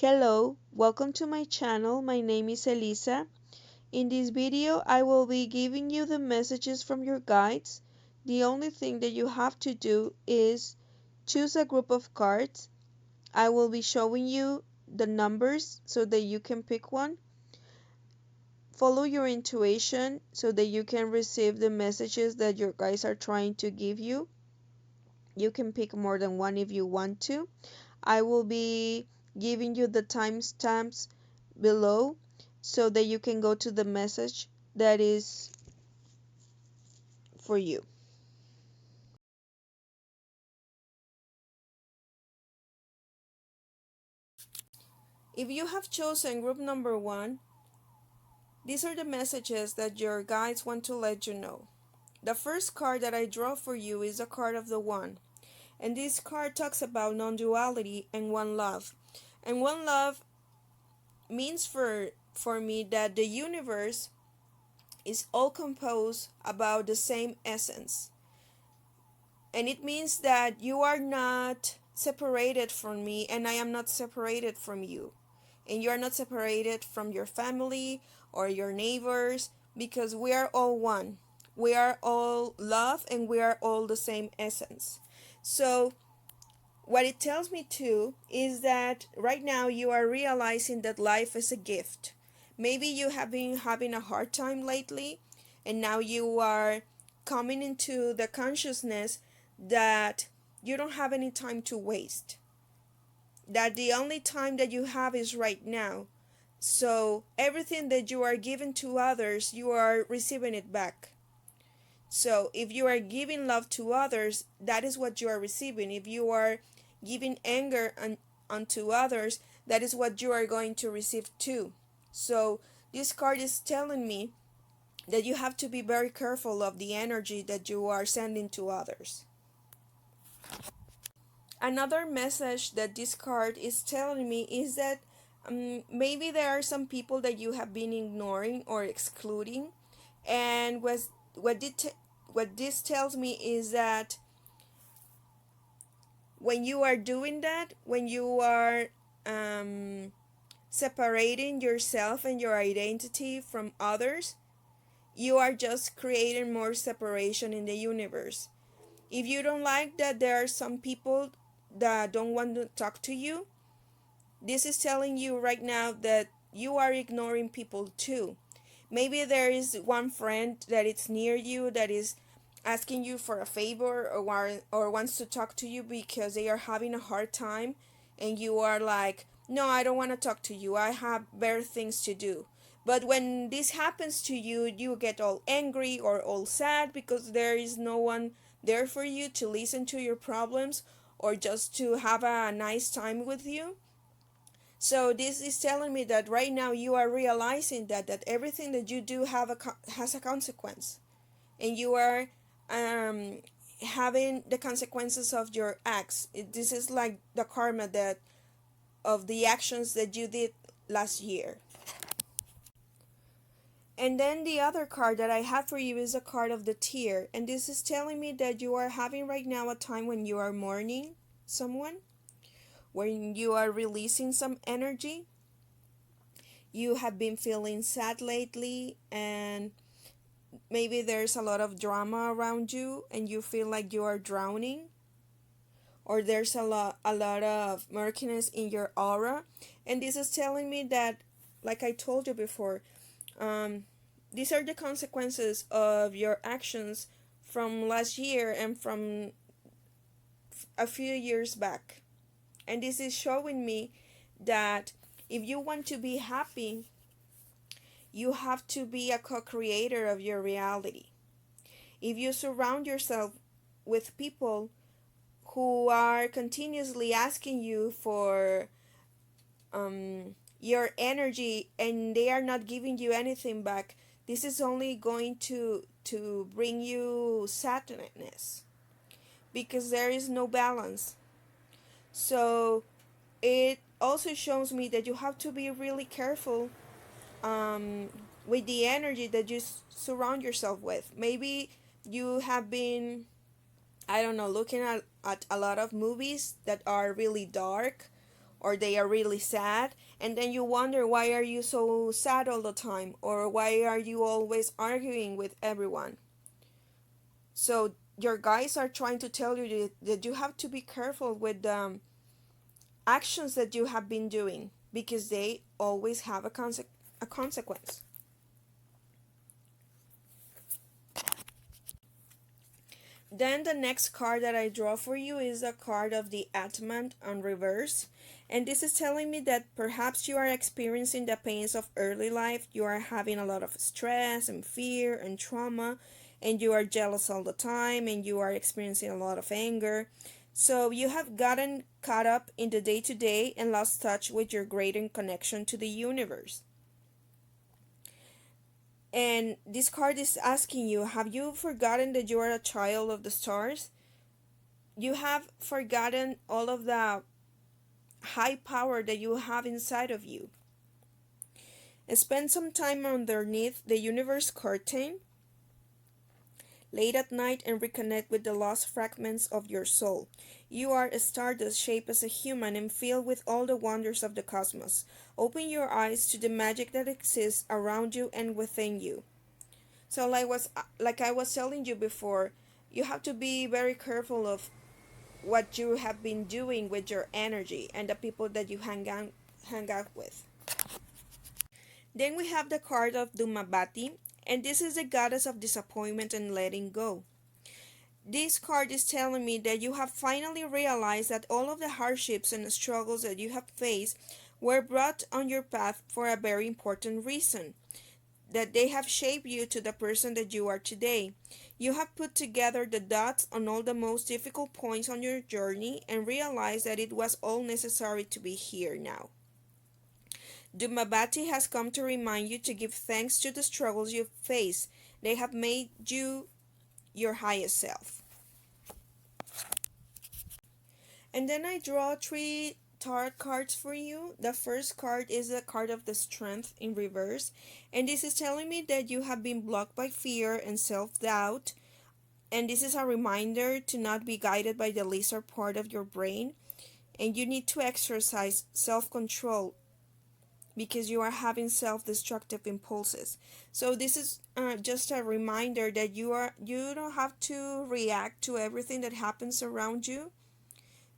Hello, welcome to my channel. My name is Elisa. In this video, I will be giving you the messages from your guides. The only thing that you have to do is choose a group of cards. I will be showing you the numbers so that you can pick one. Follow your intuition so that you can receive the messages that your guides are trying to give you. You can pick more than one if you want to. I will be giving you the timestamps below so that you can go to the message that is for you. If you have chosen group number 1, these are the messages that your guides want to let you know. The first card that I draw for you is a card of the One, and this card talks about non-duality and one love. And one love means for me that the universe is all composed about the same essence. And it means that you are not separated from me, and I am not separated from you. And you are not separated from your family or your neighbors, because we are all one. We are all love, and we are all the same essence. So what it tells me too is that right now you are realizing that life is a gift. Maybe you have been having a hard time lately, and now you are coming into the consciousness that you don't have any time to waste. That the only time that you have is right now. So everything that you are giving to others, you are receiving it back. So if you are giving love to others, that is what you are receiving. If you are giving anger unto others, that is what you are going to receive too. So this card is telling me that you have to be very careful of the energy that you are sending to others. Another message that this card is telling me is that maybe there are some people that you have been ignoring or excluding, and what this tells me is that when you are doing that, when you are separating yourself and your identity from others, you are just creating more separation in the universe. If you don't like that there are some people that don't want to talk to you, this is telling you right now that you are ignoring people too. Maybe there is one friend that is near you that is asking you for a favor, or wants to talk to you because they are having a hard time, and you are like, no, I don't want to talk to you, I have better things to do. But when this happens to you, you get all angry or all sad because there is no one there for you to listen to your problems or just to have a nice time with you. So this is telling me that right now you are realizing that everything that you do has a consequence, and you are um, having the consequences of your acts. This is like the karma that of the actions that you did last year. And then the other card that I have for you is a card of the tear, and this is telling me that you are having right now a time when you are mourning someone, when you are releasing some energy. You have been feeling sad lately, and maybe there's a lot of drama around you and you feel like you are drowning, or there's a lot of murkiness in your aura. And this is telling me that, like I told you before, these are the consequences of your actions from last year and from a few years back. And this is showing me that if you want to be happy, you have to be a co-creator of your reality. If you surround yourself with people who are continuously asking you for your energy and they are not giving you anything back, this is only going to bring you sadness, because there is no balance. So it also shows me that you have to be really careful with the energy that you surround yourself with. Maybe you have been, I don't know, looking at a lot of movies that are really dark, or they are really sad, and then you wonder, why are you so sad all the time, or why are you always arguing with everyone? So your guides are trying to tell you that you have to be careful with the actions that you have been doing, because they always have a consequence. Then the next card that I draw for you is a card of the Atman on reverse. And this is telling me that perhaps you are experiencing the pains of early life. You are having a lot of stress and fear and trauma, and you are jealous all the time, and you are experiencing a lot of anger. So you have gotten caught up in the day to day and lost touch with your greater connection to the universe. And this card is asking you, have you forgotten that you are a child of the stars? You have forgotten all of the high power that you have inside of you. Spend some time underneath the universe curtain late at night and reconnect with the lost fragments of your soul. You are a stardust shaped as a human and filled with all the wonders of the cosmos. Open your eyes to the magic that exists around you and within you. So like I was telling you before, you have to be very careful of what you have been doing with your energy and the people that you hang out with. Then we have the card of Dumabati, and this is the goddess of disappointment and letting go. This card is telling me that you have finally realized that all of the hardships and struggles that you have faced were brought on your path for a very important reason, that they have shaped you to the person that you are today. You have put together the dots on all the most difficult points on your journey and realized that it was all necessary to be here now. Dumabati has come to remind you to give thanks to the struggles you face. They have made you your highest self. And then I draw 3 tarot cards for you. The first card is a card of the Strength in reverse, and this is telling me that you have been blocked by fear and self-doubt, and this is a reminder to not be guided by the lizard part of your brain, and you need to exercise self-control because you are having self-destructive impulses. So this is just a reminder that you don't have to react to everything that happens around you,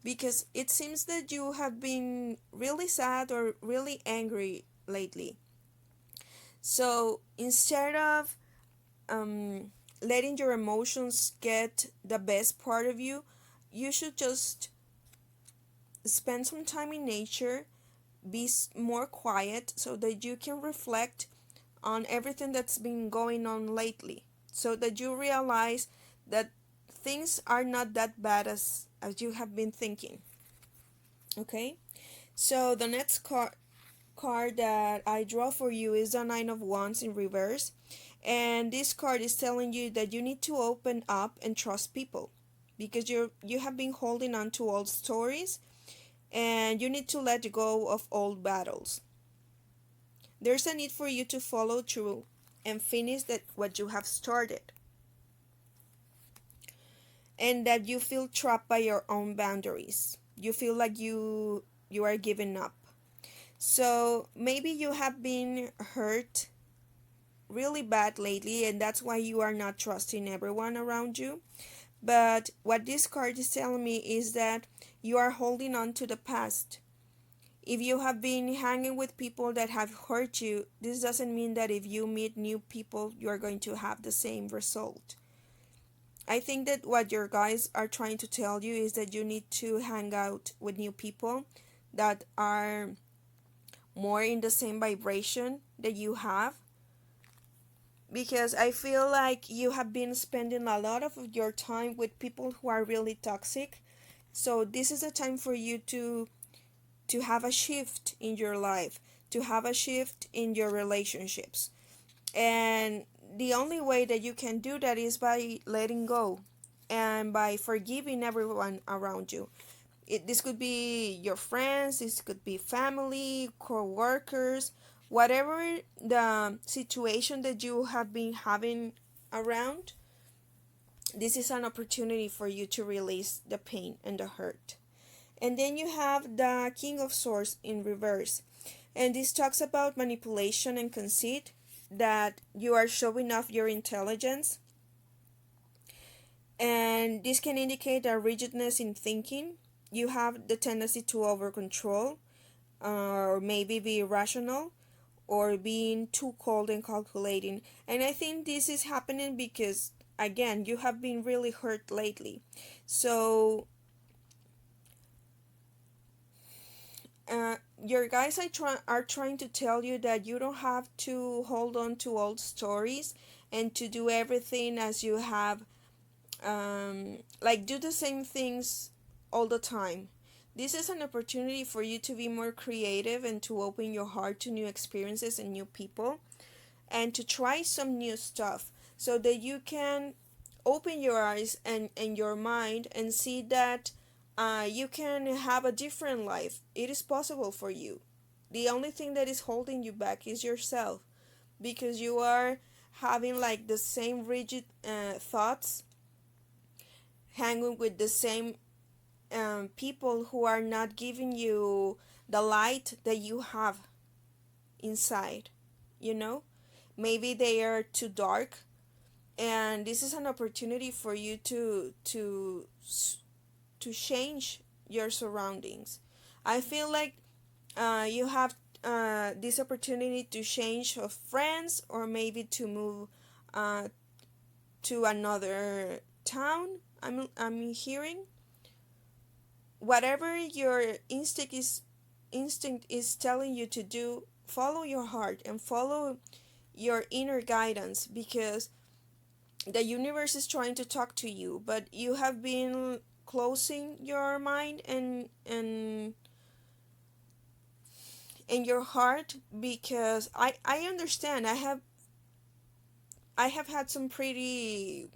because it seems that you have been really sad or really angry lately. So instead of letting your emotions get the best part of you, you should just spend some time in nature, be more quiet so that you can reflect on everything that's been going on lately, so that you realize that things are not that bad as you have been thinking. Okay, so the next card that I draw for you is the Nine of Wands in reverse, and this card is telling you that you need to open up and trust people, because you have been holding on to old stories, and you need to let go of old battles. There's a need for you to follow through and finish what you have started, and that you feel trapped by your own boundaries. You feel like you are giving up. So maybe you have been hurt really bad lately, and that's why you are not trusting everyone around you. But what this card is telling me is that you are holding on to the past. If you have been hanging with people that have hurt you, this doesn't mean that if you meet new people, you are going to have the same result. I think that what your guys are trying to tell you is that you need to hang out with new people that are more in the same vibration that you have, because I feel like you have been spending a lot of your time with people who are really toxic. So this is a time for you to have a shift in your life, to have a shift in your relationships. And the only way that you can do that is by letting go and by forgiving everyone around you. This could be your friends, this could be family, co-workers, whatever the situation that you have been having around. This is an opportunity for you to release the pain and the hurt. And then you have the King of Swords in reverse. And this talks about manipulation and conceit, that you are showing off your intelligence. And this can indicate a rigidness in thinking. You have the tendency to over control, or maybe be irrational, or being too cold and calculating. And I think this is happening because, again, you have been really hurt lately. So your guys are trying to tell you that you don't have to hold on to old stories and to do everything as you have, like do the same things all the time. This is an opportunity for you to be more creative and to open your heart to new experiences and new people, and to try some new stuff so that you can open your eyes and your mind and see that you can have a different life. It is possible for you. The only thing that is holding you back is yourself, because you are having like the same rigid thoughts, hanging with the same people who are not giving you the light that you have inside, you know? Maybe they are too dark, and this is an opportunity for you to change your surroundings. I feel like you have this opportunity to change of friends, or maybe to move to another town. I'm hearing whatever your instinct is telling you to do. Follow your heart and follow your inner guidance, because the universe is trying to talk to you, but you have been closing your mind and your heart, because I understand. I have had some pretty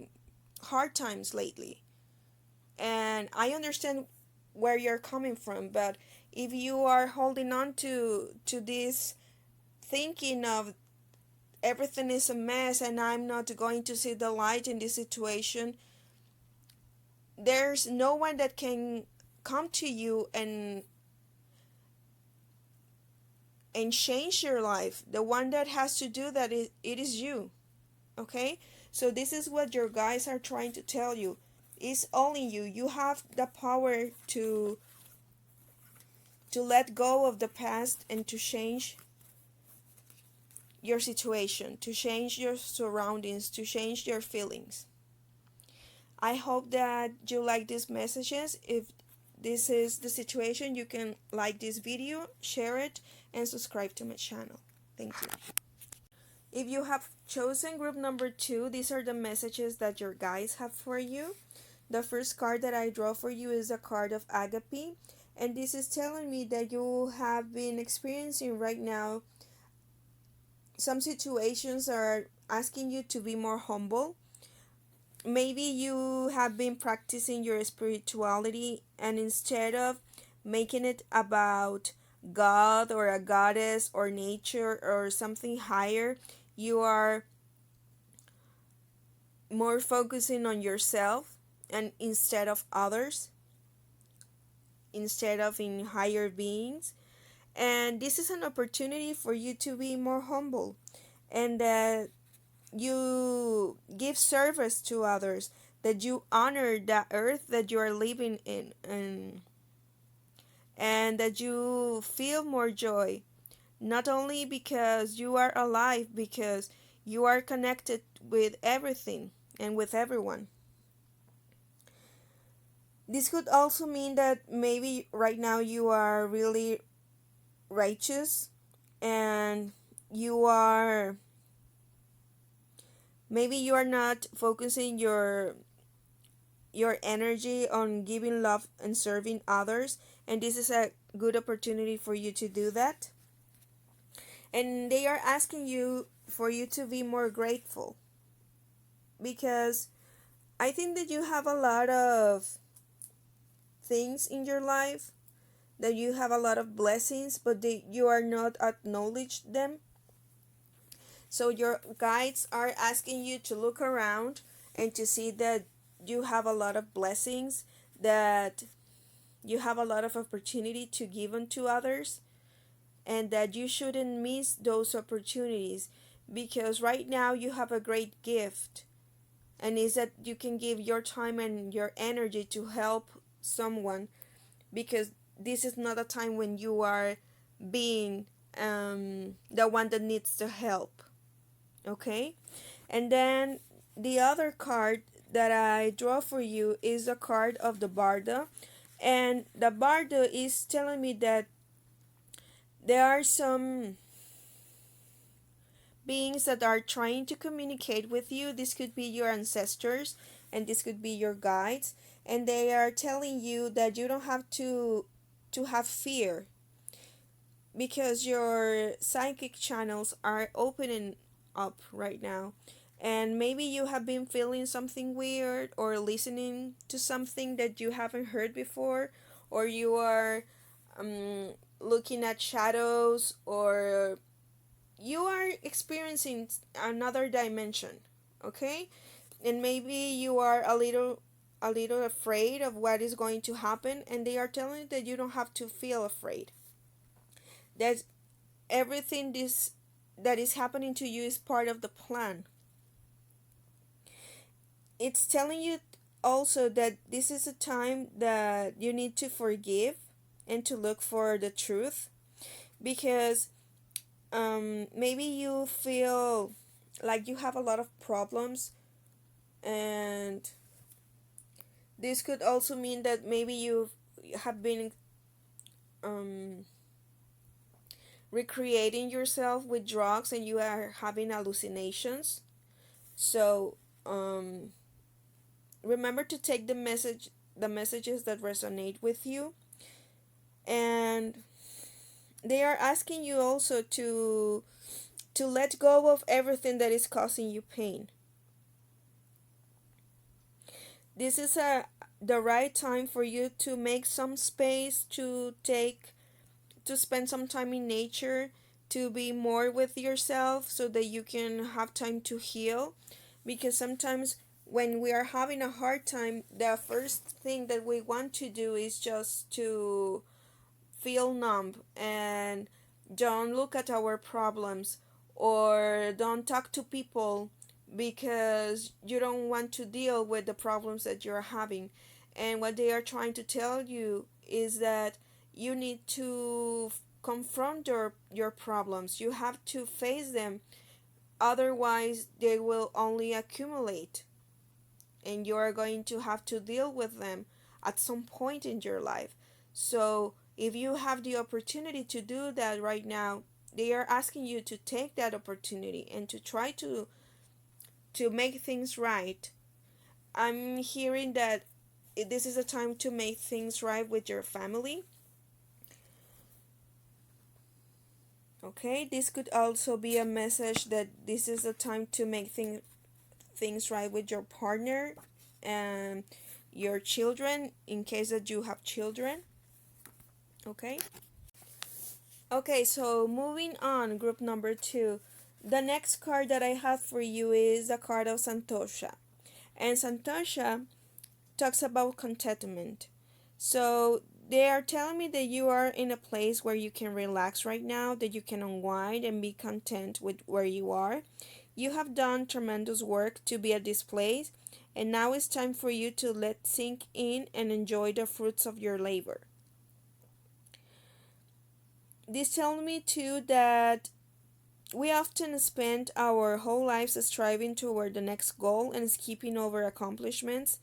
hard times lately, and I understand where you're coming from. But if you are holding on to this thinking of everything is a mess and I'm not going to see the light in this situation, there's no one that can come to you and change your life. The one that has to do that, it is you. Okay, so this is what your guides are trying to tell you. It's only you. You have the power to let go of the past and to change your situation, to change your surroundings, to change your feelings. I hope that you like these messages. If this is the situation, you can like this video, share it, and subscribe to my channel. Thank you. If you have chosen group number 2, these are the messages that your guides have for you. The first card that I draw for you is a card of Agape, and this is telling me that you have been experiencing right now some situations are asking you to be more humble. Maybe you have been practicing your spirituality, and instead of making it about God or a goddess or nature or something higher, you are more focusing on yourself, and instead of others, instead of in higher beings. And this is an opportunity for you to be more humble, and that you give service to others, that you honor the earth that you are living in, and that you feel more joy, not only because you are alive, because you are connected with everything and with everyone. This could also mean that maybe right now you are really righteous, and you are maybe you are not focusing your energy on giving love and serving others, and this is a good opportunity for you to do that. And they are asking you for you to be more grateful, because I think that you have a lot of things in your life, that you have a lot of blessings, but you are not acknowledged them. So your guides are asking you to look around and to see that you have a lot of blessings, that You have a lot of opportunity to give unto others, and that you shouldn't miss those opportunities, because right now you have a great gift, and is that you can give your time and your energy to help someone, because this is not a time when you are being the one that needs the help. Okay. And then the other card that I draw for you is a card of the bardo, and the bardo is telling me that there are some beings that are trying to communicate with you. This could be your ancestors, and this could be your guides, and they are telling you that you don't have to have fear, because your psychic channels are opening up right now, and maybe you have been feeling something weird or listening to something that you haven't heard before, or you are looking at shadows, or you are experiencing another dimension. Okay. And maybe you are a little afraid of what is going to happen, and they are telling you that you don't have to feel afraid, that everything this that is happening to you is part of the plan. It's telling you also that this is a time that you need to forgive and to look for the truth, because maybe you feel like you have a lot of problems, and this could also mean that maybe you have been um, recreating yourself with drugs, and you are having hallucinations. So remember to take the messages that resonate with you, and they are asking you also to let go of everything that is causing you pain. This is the right time for you to make some space, to spend some time in nature, to be more with yourself, so that you can have time to heal, because sometimes when we are having a hard time, the first thing that we want to do is just to feel numb and don't look at our problems, or don't talk to people, because you don't want to deal with the problems that you're having. And what they are trying to tell you is that you need to confront your problems. You have to face them, otherwise they will only accumulate, and you are going to have to deal with them at some point in your life. So if you have the opportunity to do that right now, they are asking you to take that opportunity and to try to make things right. I'm hearing that this is a time to make things right with your family. Okay, this could also be a message that this is a time to make things right with your partner and your children, in case that you have children. Okay. Okay, so moving on, group number 2. The next card that I have for you is the card of Santosha. And Santosha talks about contentment. So they are telling me that you are in a place where you can relax right now, that you can unwind and be content with where you are. You have done tremendous work to be at this place, and now it's time for you to let sink in and enjoy the fruits of your labor. This tells me too that we often spend our whole lives striving toward the next goal and skipping over accomplishments,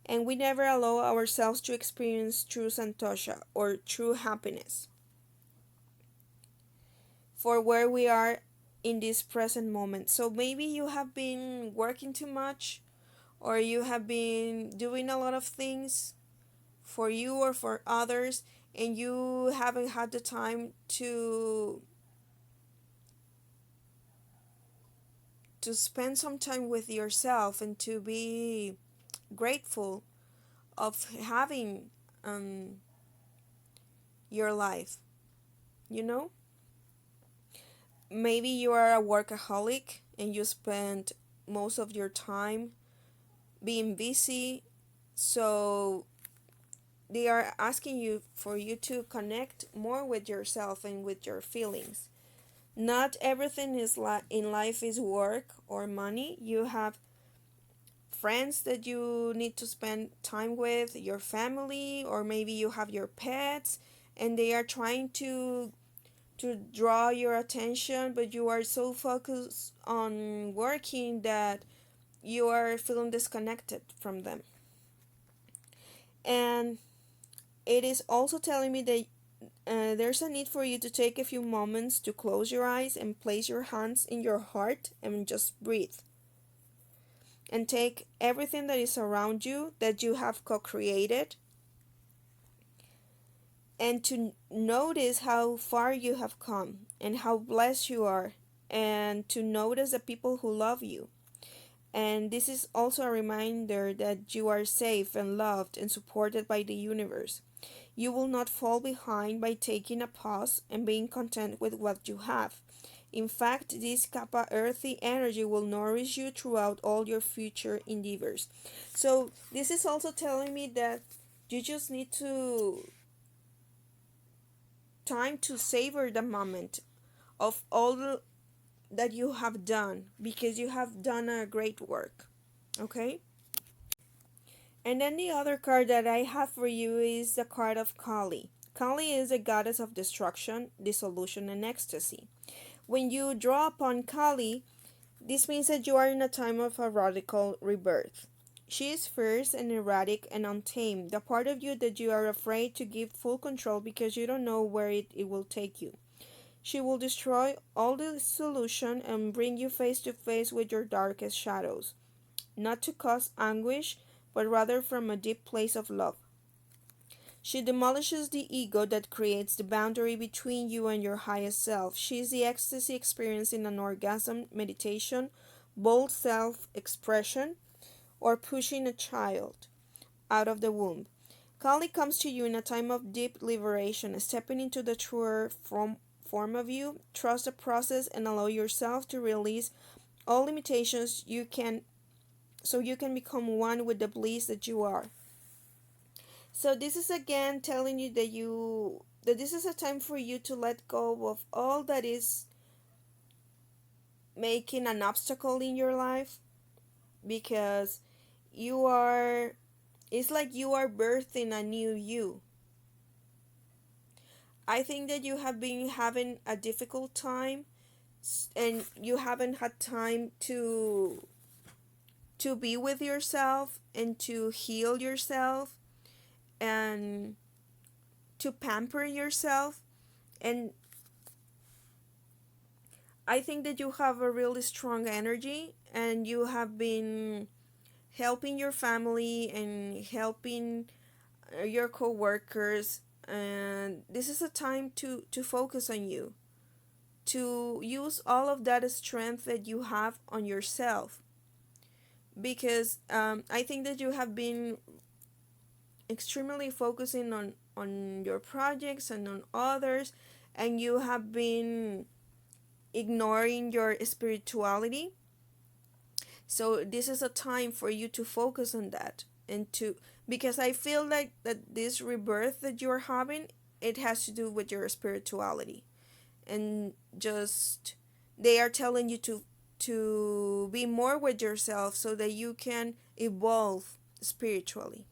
and we never allow ourselves to experience true santosha or true happiness for where we are in this present moment. So maybe you have been working too much, or you have been doing a lot of things for you or for others, and you haven't had the time to spend some time with yourself and to be grateful of having um, your life, you know. Maybe you are a workaholic and you spend most of your time being busy, so they are asking you for you to connect more with yourself and with your feelings. Not everything is in life is work or money. You have friends that you need to spend time with, your family, or maybe you have your pets, and they are trying to draw your attention, but you are so focused on working that you are feeling disconnected from them. And it is also telling me that there's a need for you to take a few moments to close your eyes and place your hands in your heart and just breathe. And take everything that is around you that you have co created, and to notice how far you have come and how blessed you are, and to notice the people who love you. And this is also a reminder that you are safe and loved and supported by the universe. You will not fall behind by taking a pause and being content with what you have. In fact, this kappa earthy energy will nourish you throughout all your future endeavors. So this is also telling me that you just need to time to savor the moment of all that you have done, because you have done a great work. Okay? And then the other card that I have for you is the card of Kali. Kali is a goddess of destruction, dissolution, and ecstasy. When you draw upon Kali, this means that you are in a time of a radical rebirth. She is fierce and erratic and untamed, the part of you that you are afraid to give full control because you don't know where it will take you. She will destroy all the solution and bring you face to face with your darkest shadows, not to cause anguish, but rather from a deep place of love. She demolishes the ego that creates the boundary between you and your highest self. She is the ecstasy experienced in an orgasm, meditation, bold self expression, or pushing a child out of the womb. Kali comes to you in a time of deep liberation, stepping into the truer form of you. Trust the process and allow yourself to release all limitations you can, so you can become one with the bliss that you are. So this is again telling you that this is a time for you to let go of all that is making an obstacle in your life, because you are it's like you are birthing a new you. I think that you have been having a difficult time, and you haven't had time to be with yourself and to heal yourself and to pamper yourself. And I think that you have a really strong energy, and you have been helping your family and helping your co-workers, and this is a time to focus on you, to use all of that strength that you have on yourself, because I think that you have been extremely focusing on your projects and on others, and you have been ignoring your spirituality. So this is a time for you to focus on that, and to, because I feel like that this rebirth that you're having, it has to do with your spirituality. And just, they are telling you to be more with yourself so that you can evolve spiritually.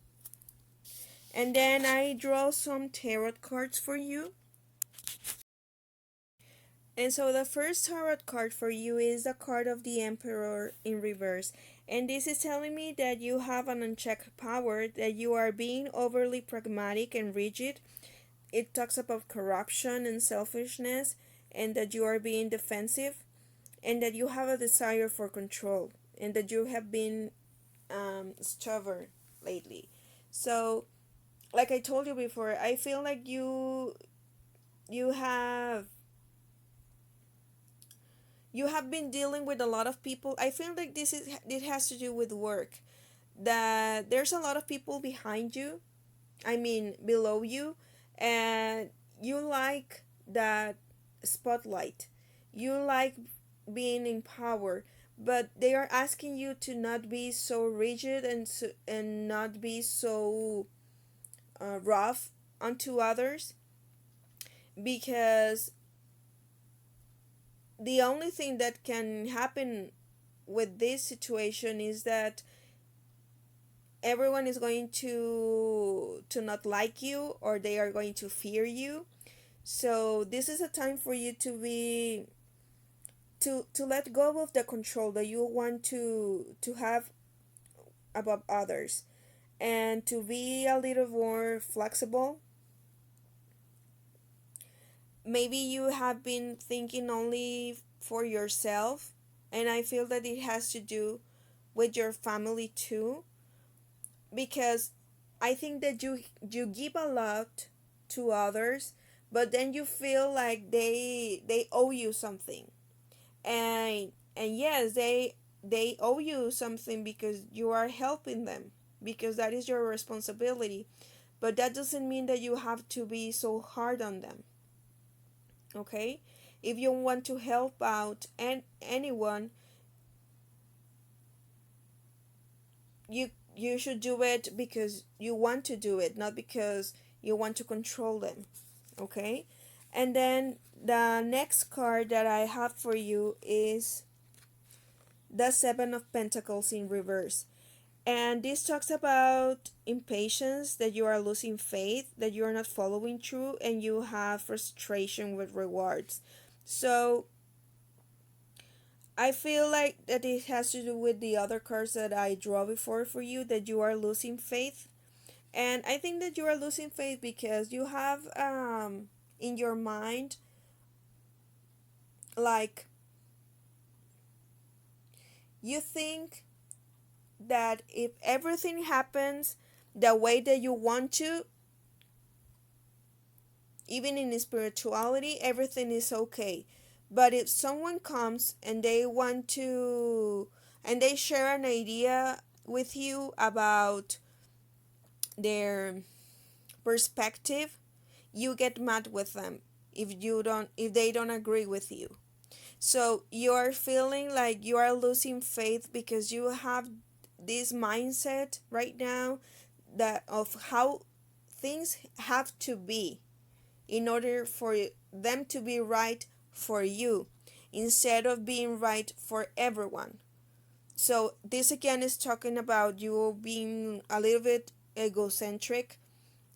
And then I draw some tarot cards for you. And so the first tarot card for you is the card of the Emperor in reverse. And this is telling me that you have an unchecked power, that you are being overly pragmatic and rigid. It talks about corruption and selfishness, and that you are being defensive, and that you have a desire for control, and that you have been stubborn lately. So, like I told you before, I feel like you have you have been dealing with a lot of people. I feel like it has to do with work, that there's a lot of people behind you, I mean below you, and you like that spotlight, you like being in power, but they are asking you to not be so rigid, and not be so rough onto others, because the only thing that can happen with this situation is that everyone is going to not like you, or they are going to fear you. So this is a time for you to let go of the control that you want to have above others, and to be a little more flexible. Maybe you have been thinking only for yourself, and I feel that it has to do with your family too, because I think that you give a lot to others, but then you feel like they owe you something. And yes, they owe you something because you are helping them, because that is your responsibility. But that doesn't mean that you have to be so hard on them. Okay? If you want to help out anyone, you should do it because you want to do it, not because you want to control them. Okay? And then the next card that I have for you is the Seven of Pentacles in reverse. And this talks about impatience, that you are losing faith, that you are not following through, and you have frustration with rewards. So I feel like that it has to do with the other cards that I draw before for you, that you are losing faith. And I think that you are losing faith because you have in your mind, like, you think that if everything happens the way that you want to, even in spirituality, everything is okay. But if someone comes and they want to, and they share an idea with you about their perspective, you get mad with them if they don't agree with you. So you are feeling like you are losing faith because you have this mindset right now that of how things have to be in order for them to be right for you, instead of being right for everyone. So this again is talking about you being a little bit egocentric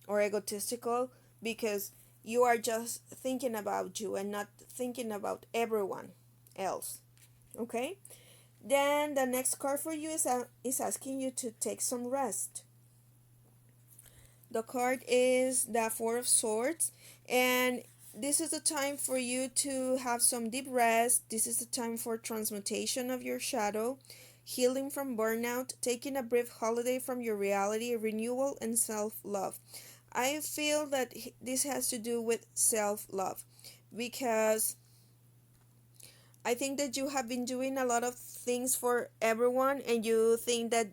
or egotistical, because you are just thinking about you and not thinking about everyone else. Okay? Then the next card for you is asking you to take some rest. The card is the Four of Swords, and this is the time for you to have some deep rest. This is the time for transmutation of your shadow, healing from burnout, taking a brief holiday from your reality, renewal, and self-love. I feel that this has to do with self-love, because I think that you have been doing a lot of things for everyone, and you think that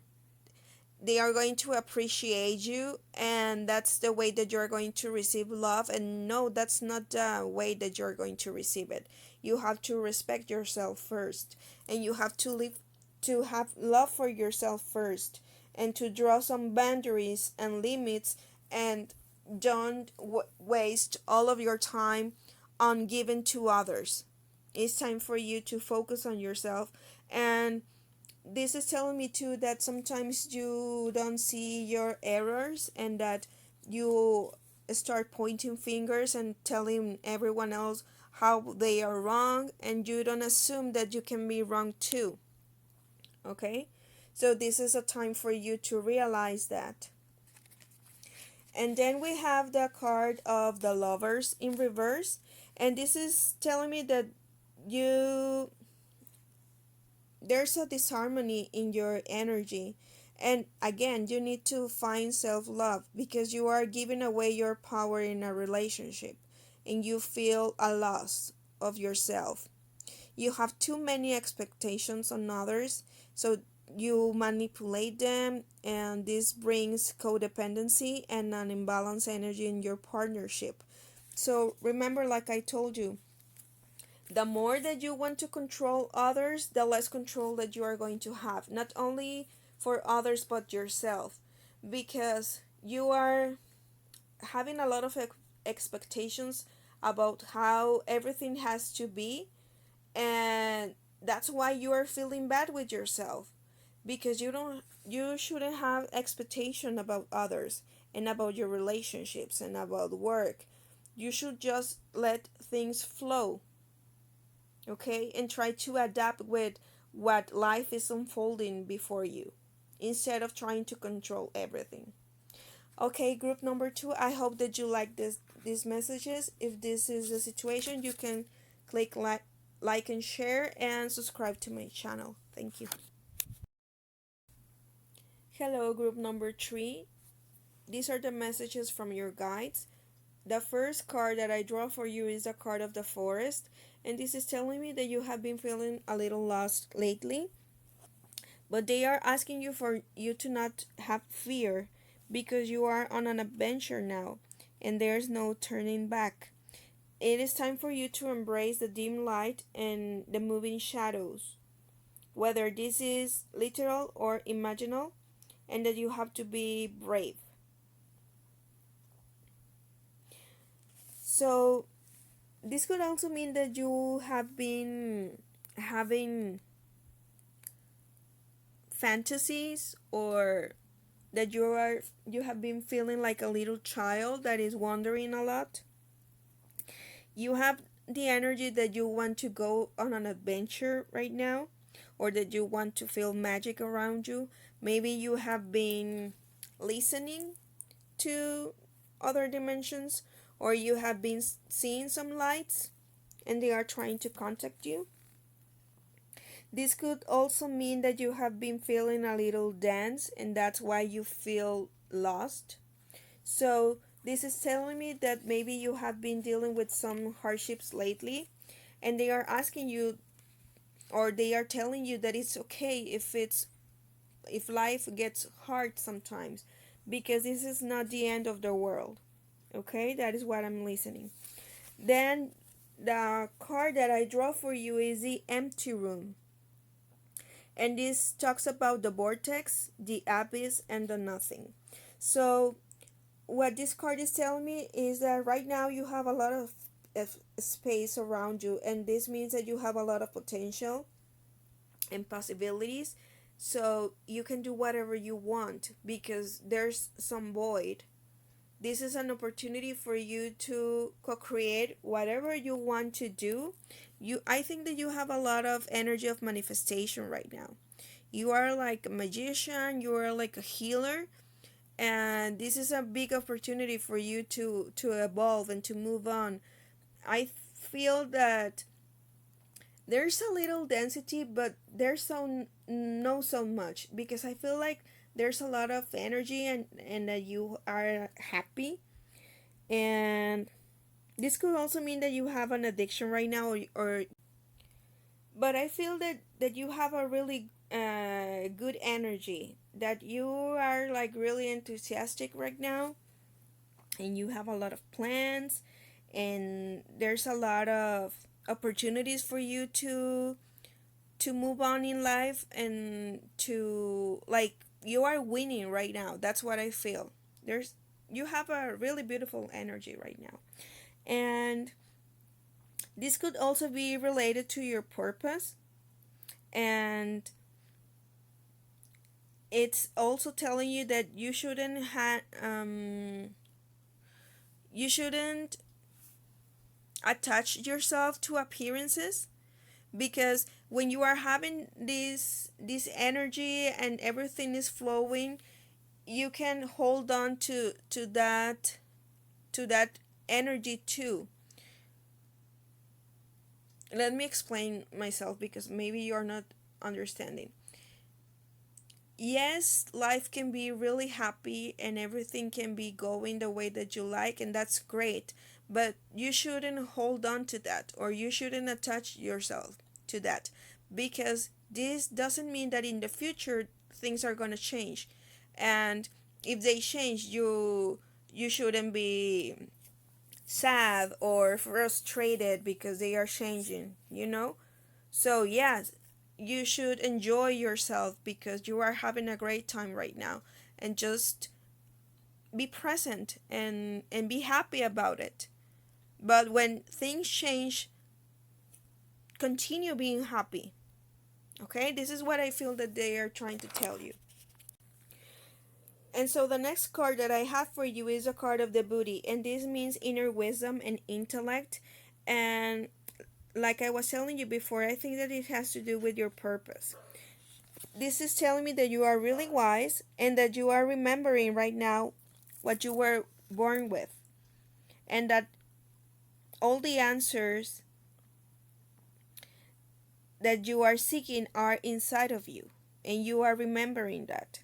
they are going to appreciate you, and that's the way that you're going to receive love. And no, that's not the way that you're going to receive it. You have to respect yourself first, and you have to live to have love for yourself first, and to draw some boundaries and limits, and don't waste all of your time on giving to others. It's time for you to focus on yourself. And this is telling me too that sometimes you don't see your errors, and that you start pointing fingers and telling everyone else how they are wrong, and you don't assume that you can be wrong too. Okay? So this is a time for you to realize that. And then we have the card of the Lovers in reverse, and this is telling me that you there's a disharmony in your energy. And again, you need to find self-love, because you are giving away your power in a relationship, and you feel a loss of yourself. You have too many expectations on others, so you manipulate them, and this brings codependency and an imbalanced energy in your partnership. So remember, like I told you, the more that you want to control others, the less control that you are going to have, not only for others but yourself, because you are having a lot of expectations about how everything has to be, and that's why you are feeling bad with yourself, because you shouldn't have expectation about others and about your relationships and about work. You should just let things flow, okay, and try to adapt with what life is unfolding before you instead of trying to control everything. Okay, group number 2, I hope that you like these messages. If this is the situation, you can click like and share and subscribe to my channel. Thank you. Hello, group number 3. These are the messages from your guides. The first card that I draw for you is the card of the forest, and this is telling me that you have been feeling a little lost lately, but they are asking you for you to not have fear because you are on an adventure now and there's no turning back. It is time for you to embrace the dim light and the moving shadows, whether this is literal or imaginal, and that you have to be brave. So, this could also mean that you have been having fantasies, or that you have been feeling like a little child that is wandering a lot. You have the energy that you want to go on an adventure right now, or that you want to feel magic around you. Maybe you have been listening to other dimensions, or you have been seeing some lights and they are trying to contact you. This could also mean that you have been feeling a little dense and that's why you feel lost. So, this is telling me that maybe you have been dealing with some hardships lately, and they are asking you, or they are telling you that it's okay if life gets hard sometimes, because this is not the end of the world. Okay, that is what I'm listening. Then the card that I draw for you is the empty room. And this talks about the vortex, the abyss, and the nothing. So, what this card is telling me is that right now you have a lot of space around you, and this means that you have a lot of potential and possibilities. So, you can do whatever you want because there's some void. This is an opportunity for you to co-create whatever you want to do. I think that you have a lot of energy of manifestation right now. You are like a magician, you are like a healer, and this is a big opportunity for you to evolve and to move on. I feel that there's a little density, but there's so much, because I feel like there's a lot of energy, and that you are happy. And this could also mean that you have an addiction right now, or but I feel that you have a really good energy, that you are like really enthusiastic right now, and you have a lot of plans, and there's a lot of opportunities for you to move on in life, and to like you are winning right now. That's what I feel. There's You have a really beautiful energy right now. And this could also be related to your purpose, and it's also telling you that you shouldn't attach yourself to appearances, because when you are having this energy and everything is flowing, you can hold on to that energy too. Let me explain myself, because maybe you're not understanding. Yes, life can be really happy and everything can be going the way that you like, and that's great. But you shouldn't hold on to that, or you shouldn't attach yourself to that, because this doesn't mean that in the future things are going to change. And if they change, you shouldn't be sad or frustrated because they are changing. So, yes, you should enjoy yourself because you are having a great time right now, and just be present and be happy about it. But when things change, continue being happy. Okay, this is what I feel that they are trying to tell you. And so the next card that I have for you is a card of the Booty, and this means inner wisdom and intellect. And like I was telling you before, I think that it has to do with your purpose. This is telling me that you are really wise and that you are remembering right now what you were born with, and that all the answers that you are seeking are inside of you, and you are remembering that.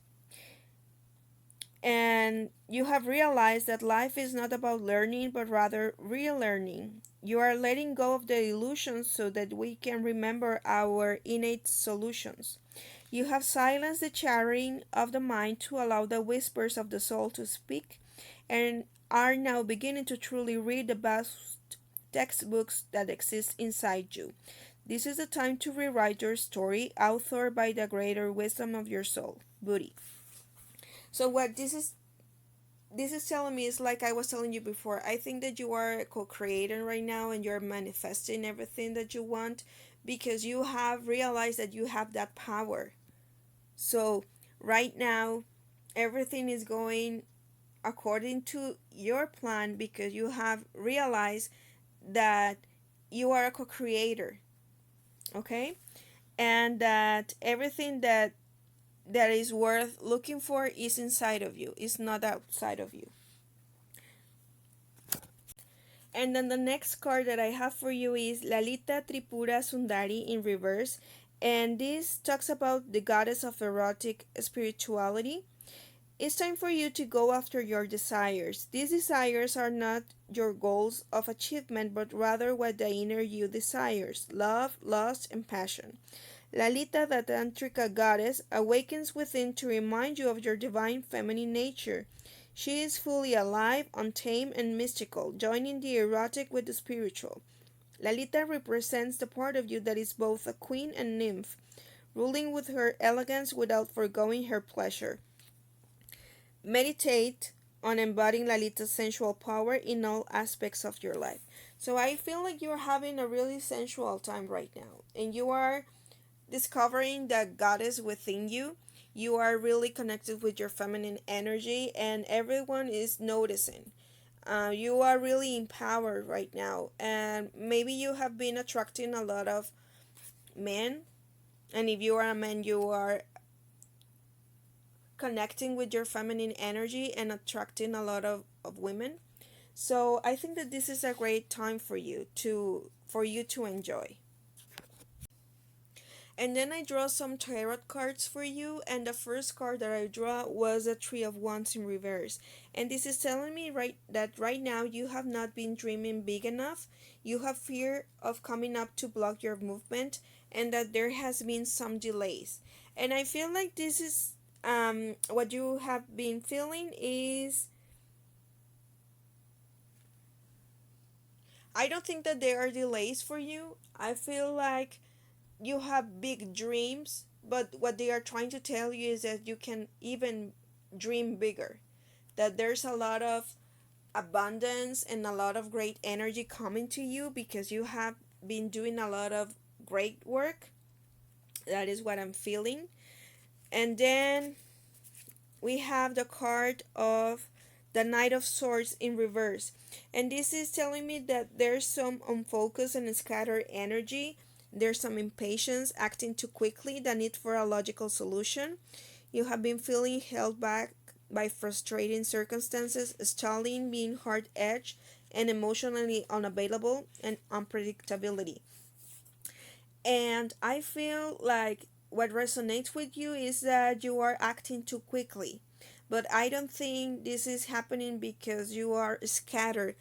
And you have realized that life is not about learning but rather relearning. You are letting go of the illusions so that we can remember our innate solutions. You have silenced the chattering of the mind to allow the whispers of the soul to speak, and are now beginning to truly read the best textbooks that exist inside you. This is the time to rewrite your story, authored by the greater wisdom of your soul. Booty. So what this is telling me is, like I was telling you before, I think that you are co-creating right now and you're manifesting everything that you want because you have realized that you have that power. So right now everything is going according to your plan because you have realized that you are a co-creator, okay? And that everything that is worth looking for is inside of you, it's not outside of you. And then the next card that I have for you is Lalita Tripura Sundari in reverse. And this talks about the goddess of erotic spirituality. It's time for you to go after your desires. These desires are not your goals of achievement, but rather what the inner you desires: love, lust, and passion. Lalita, the Tantrika goddess, awakens within to remind you of your divine feminine nature. She is fully alive, untamed, and mystical, joining the erotic with the spiritual. Lalita represents the part of you that is both a queen and nymph, ruling with her elegance without foregoing her pleasure. Meditate on embodying Lalita's sensual power in all aspects of your life. So I feel like you're having a really sensual time right now, and you are discovering the goddess within you. You are really connected with your feminine energy, and everyone is noticing. You are really empowered right now, and maybe you have been attracting a lot of men. And if you are a man, you are connecting with your feminine energy and attracting a lot of women. So I think that this is a great time for you to enjoy. And then I draw some tarot cards for you, and the first card that I draw was a Three of Wands in reverse. And this is telling me right now you have not been dreaming big enough. You have fear of coming up to block your movement, and that there has been some delays. And I feel like this is what you have been feeling is, I don't think that there are delays for you. I feel like you have big dreams, but what they are trying to tell you is that you can even dream bigger. That there's a lot of abundance and a lot of great energy coming to you because you have been doing a lot of great work. That is what I'm feeling. And then we have the card of the Knight of Swords in reverse. And this is telling me that there's some unfocused and scattered energy. There's some impatience, acting too quickly, the need for a logical solution. You have been feeling held back by frustrating circumstances, stalling, being hard edged, and emotionally unavailable, and unpredictability. And I feel like what resonates with you is that you are acting too quickly. But I don't think this is happening because you are scattered.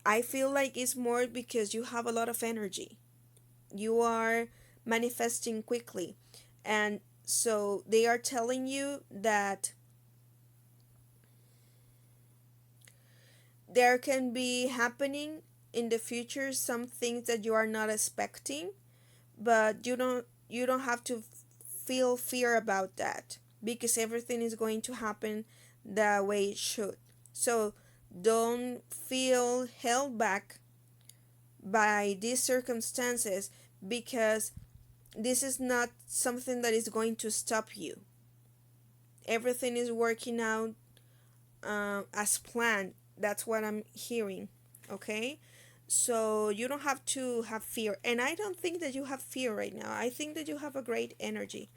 I feel like it's more because you have a lot of energy. You are manifesting quickly. And so they are telling you that there can be happening in the future some things that you are not expecting, but you don't have to feel fear about that because everything is going to happen the way it should. So don't feel held back by these circumstances, because this is not something that is going to stop you. Everything is working out as planned. That's what I'm hearing. Okay? So you don't have to have fear. And I don't think that you have fear right now. I think that you have a great energy.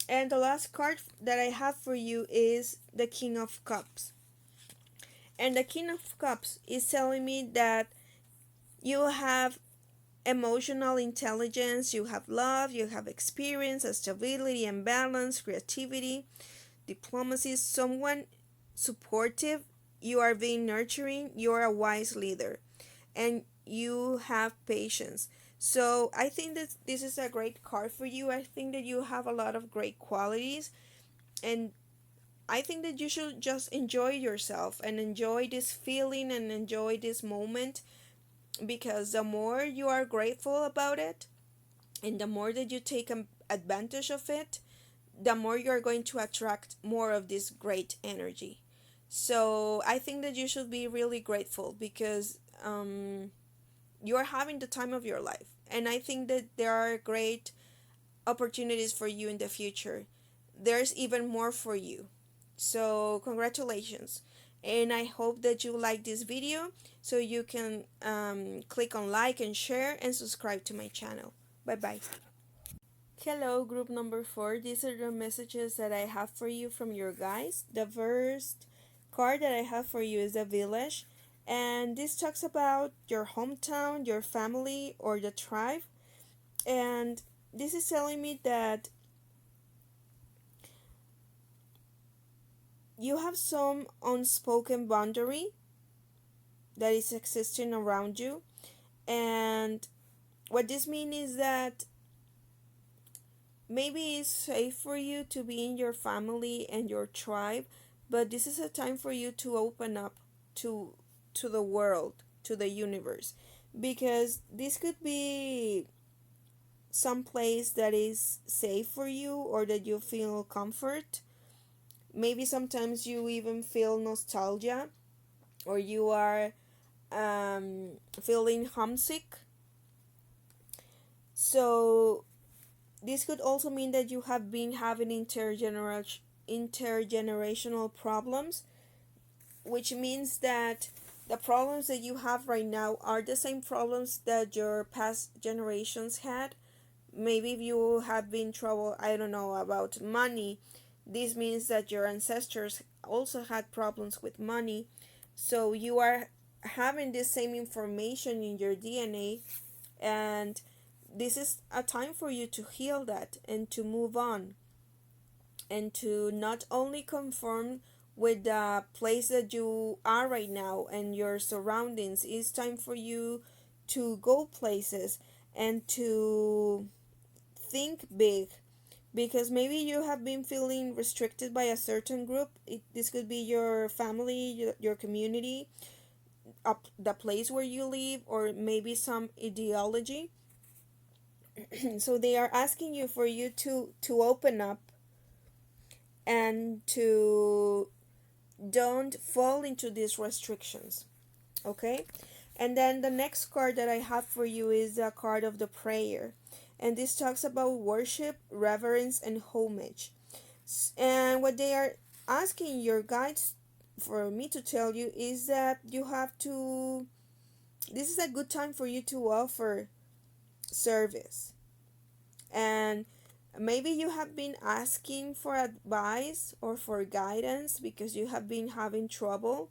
And the last card that I have for you is the King of Cups. And the King of Cups is telling me that you have emotional intelligence, you have love, you have experience, stability and balance, creativity, diplomacy, someone supportive, you are being nurturing, you are a wise leader, and you have patience. So I think that this is a great card for you. I think that you have a lot of great qualities, and I think that you should just enjoy yourself and enjoy this feeling and enjoy this moment, because the more you are grateful about it and the more that you take advantage of it, the more you're going to attract more of this great energy. So I think that you should be really grateful, because you're having the time of your life. And I think that there are great opportunities for you in the future. There's even more for you. So congratulations. And I hope that you like this video, so you can click on like and share and subscribe to my channel. Bye bye. Hello, group number 4. These are the messages that I have for you from your guys. The first card that I have for you is the Village, and this talks about your hometown, your family, or the tribe. And this is telling me that you have some unspoken boundary that is existing around you. And what this means is that maybe it's safe for you to be in your family and your tribe, but this is a time for you to open up to the world, to the universe, because this could be some place that is safe for you or that you feel comfort. Maybe sometimes you even feel nostalgia, or you are feeling homesick. So this could also mean that you have been having intergenerational problems, which means that the problems that you have right now are the same problems that your past generations had. Maybe if you have been trouble, I don't know, about money, this means that your ancestors also had problems with money. So you are having the same information in your DNA, and this is a time for you to heal that and to move on, and to not only conform with the place that you are right now and your surroundings. It's time for you to go places and to think big, because maybe you have been feeling restricted by a certain group. This could be your family, your community, the place where you live, or maybe some ideology. So they are asking you for you to open up and to don't fall into these restrictions. Okay? And then the next card that I have for you is the card of the prayer. And this talks about worship, reverence, and homage. And what they are asking your guides for me to tell you is that you have to, this is a good time for you to offer service. And maybe you have been asking for advice or for guidance because you have been having trouble.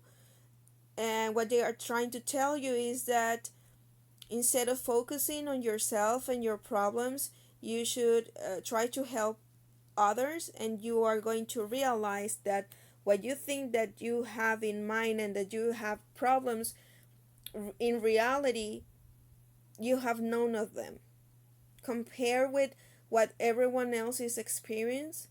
And what they are trying to tell you is that instead of focusing on yourself and your problems, you should try to help others, and you are going to realize that what you think that you have in mind and that you have problems, in reality you have none of them. Compare with what everyone else is experiencing.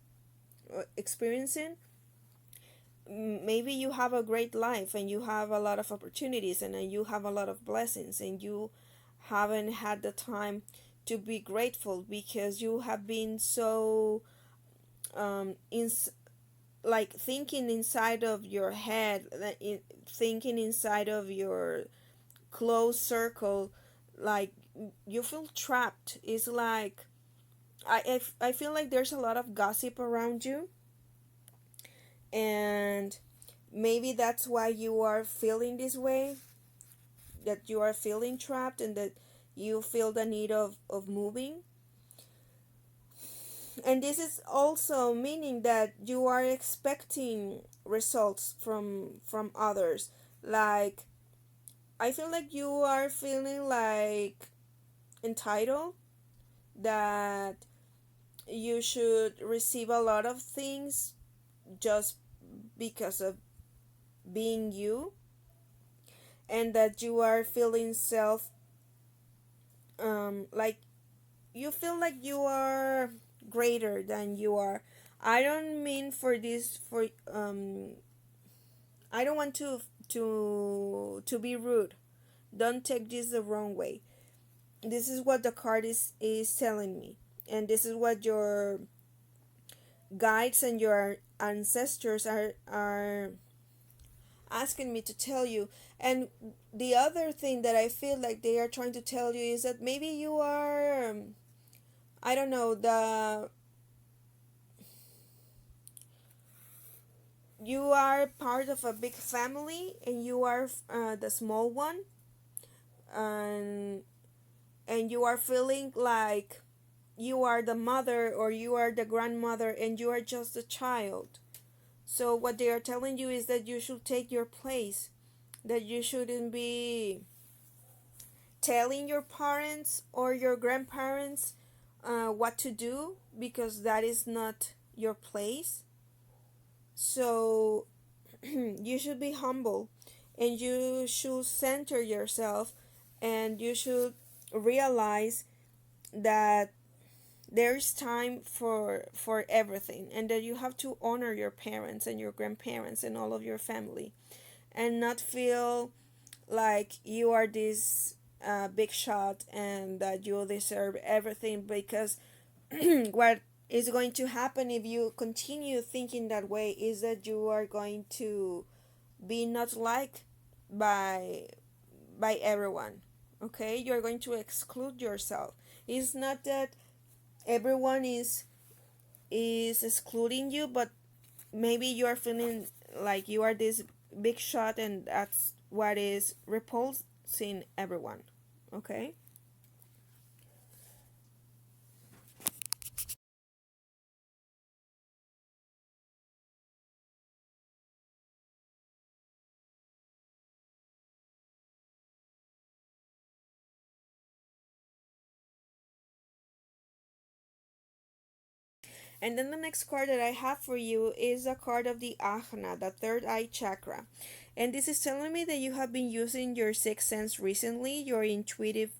Maybe you have a great life and you have a lot of opportunities and you have a lot of blessings, and you haven't had the time to be grateful because you have been so like thinking inside of your head, thinking inside of your closed circle, like you feel trapped. It's like I feel like there's a lot of gossip around you, and maybe that's why you are feeling this way, that you are feeling trapped and that you feel the need of moving. And this is also meaning that you are expecting results from others. Like, I feel like you are feeling like entitled, that you should receive a lot of things just because of being you, and that you are feeling self, like you feel like you are greater than you are. I don't mean for this for I don't want to be rude. Don't take this the wrong way. This is what the card is telling me, and this is what your guides and your ancestors are asking me to tell you. And the other thing that I feel like they are trying to tell you is that maybe you are, I don't know, the you are part of a big family and you are the small one, and you are feeling like you are the mother or you are the grandmother and you are just a child. So what they are telling you is that you should take your place, that you shouldn't be telling your parents or your grandparents what to do, because that is not your place. So you should be humble, and you should center yourself, and you should realize that there's time for everything, and that you have to honor your parents and your grandparents and all of your family, and not feel like you are this big shot and that you deserve everything, because what is going to happen if you continue thinking that way is that you are going to be not liked by everyone. Okay, you're going to exclude yourself. It's not that everyone is excluding you, but maybe you are feeling like you are this big shot, and that's what is repulsing everyone. Okay. And then the next card that I have for you is a card of the Ajna, the third eye chakra. And this is telling me that you have been using your sixth sense recently, your intuitive